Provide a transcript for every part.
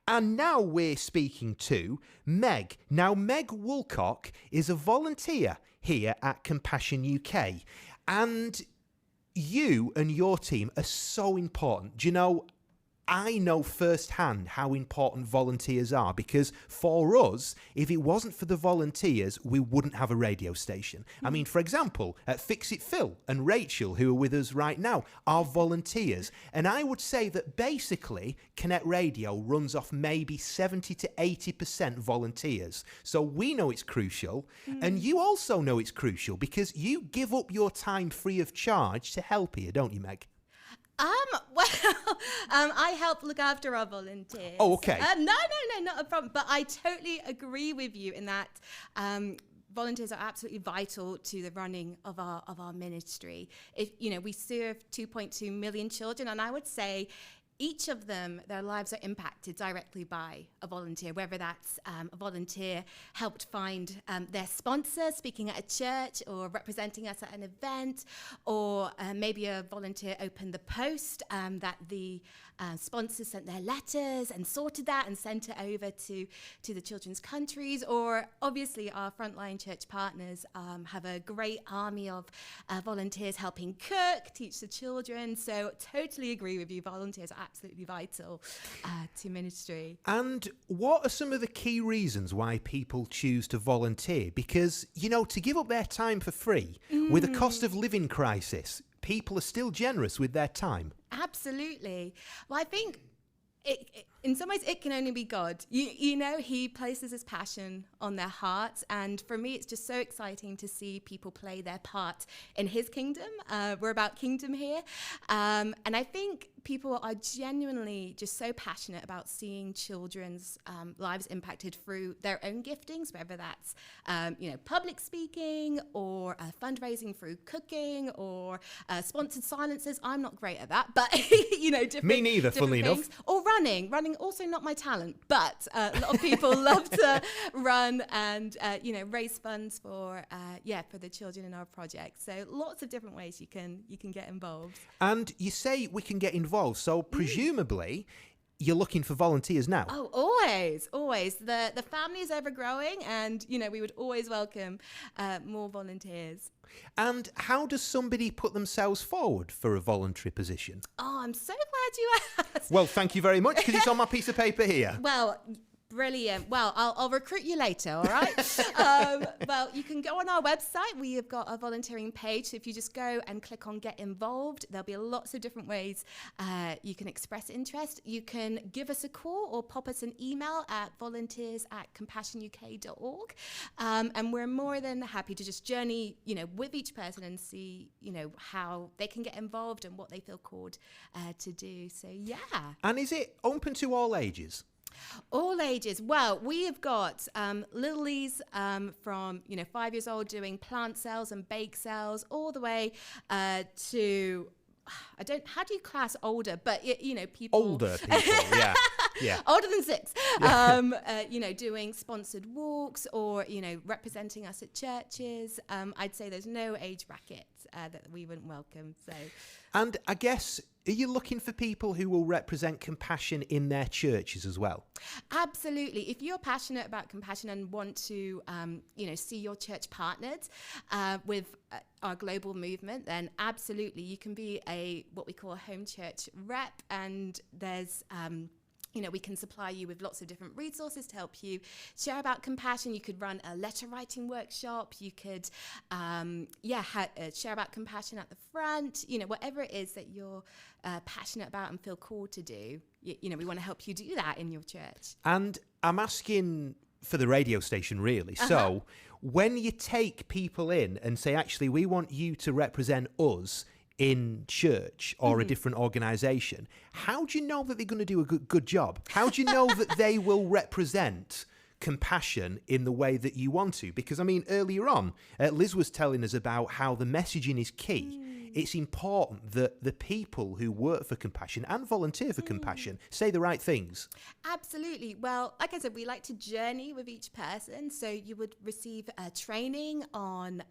And now we're speaking to Meg. Now, Meg Woolcock is a volunteer here at Compassion UK. And you and your team are so important. Do you know, I know firsthand how important volunteers are, because for us, if it wasn't for the volunteers, we wouldn't have a radio station. I mean, for example, Fix It Phil and Rachel, who are with us right now, are volunteers. And I would say that basically Connect Radio runs off maybe 70 to 80% volunteers. So we know it's crucial. And you also know it's crucial because you give up your time free of charge to help here, don't you, Meg? I help look after our volunteers. Oh, okay. No, not a problem. But I totally agree with you in that volunteers are absolutely vital to the running of our ministry. We serve 2.2 million children, and I would say each of them, their lives are impacted directly by a volunteer, whether that's a volunteer helped find their sponsor speaking at a church or representing us at an event, or maybe a volunteer opened the post that the sponsors sent their letters and sorted that and sent it over to the children's countries, or obviously our frontline church partners have a great army of volunteers helping cook, teach the children. So totally agree with you, volunteers are absolutely vital to ministry. And what are some of the key reasons why people choose to volunteer? Because, to give up their time for free with a cost of living crisis, people are still generous with their time. Absolutely. Well, I think in some ways it can only be God. He places his passion on their hearts, and for me it's just so exciting to see people play their part in his kingdom. We're about kingdom here, and I think people are genuinely just so passionate about seeing children's lives impacted through their own giftings, whether that's public speaking or fundraising through cooking or sponsored silences. I'm not great at that, but different. Me neither, funnily enough. Or running also not my talent, but a lot of people love to run and raise funds for the children in our project. So lots of different ways you can get involved. And you say we can get involved, so presumably you're looking for volunteers now. Oh, always. The family is ever growing, and we would always welcome more volunteers. And how does somebody put themselves forward for a voluntary position? Oh, I'm so glad you asked. Well, thank you very much, because it's on my piece of paper here. Well, brilliant. Well, I'll recruit you later, all right? Well, you can go on our website. We have got a volunteering page. So if you just go and click on Get Involved, there'll be lots of different ways you can express interest. You can give us a call or pop us an email at volunteers@compassionuk.org. And we're more than happy to just journey, with each person and see, how they can get involved and what they feel called to do. So, yeah. And is it open to all ages? All ages. Well, we have got littlies from 5 years old doing plant cells and bake cells, all the way to how do you class older? But people older people, yeah. Older than 6, doing sponsored walks or representing us at churches. I'd say there's no age bracket that we wouldn't welcome. So, and I guess, are you looking for people who will represent compassion in their churches as well? Absolutely. If you're passionate about compassion and want to, see your church partnered with our global movement, then absolutely you can be what we call a home church rep, and there's we can supply you with lots of different resources to help you share about compassion. You could run a letter writing workshop. You could, share about compassion at the front. Whatever it is that you're passionate about and feel called to do, we want to help you do that in your church. And I'm asking for the radio station, really. So when you take people in and say, actually, we want you to represent us in church or a different organisation, how do you know that they're going to do a good job? How do you know that they will represent compassion in the way that you want to? Because, earlier on, Liz was telling us about how the messaging is key. it's important that the people who work for Compassion and volunteer for Compassion say the right things. Absolutely. Well, like I said, we like to journey with each person. So you would receive training on,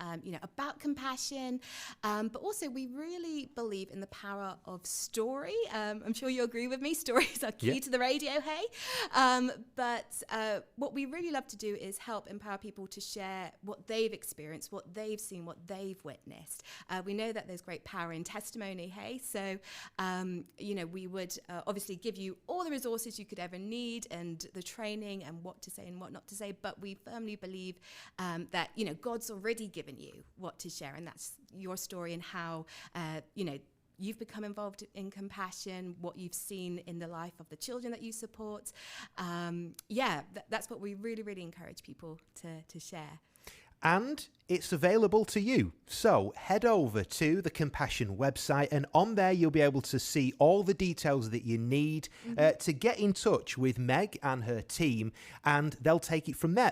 about compassion. But also, we really believe in the power of story. I'm sure you agree with me. Stories are key to the radio, hey? But what we really love to do is help empower people to share what they've experienced, what they've seen, what they've witnessed. We know that there's great power in testimony, hey? So, we would obviously give you all the resources you could ever need and the training and what to say and what not to say. But we firmly believe that, God's already given you what to share. And that's your story and how, you've become involved in Compassion, what you've seen in the life of the children that you support. That's what we really, really encourage people to share. And it's available to you. So head over to the Compassion website, and on there you'll be able to see all the details that you need to get in touch with Meg and her team, and they'll take it from there.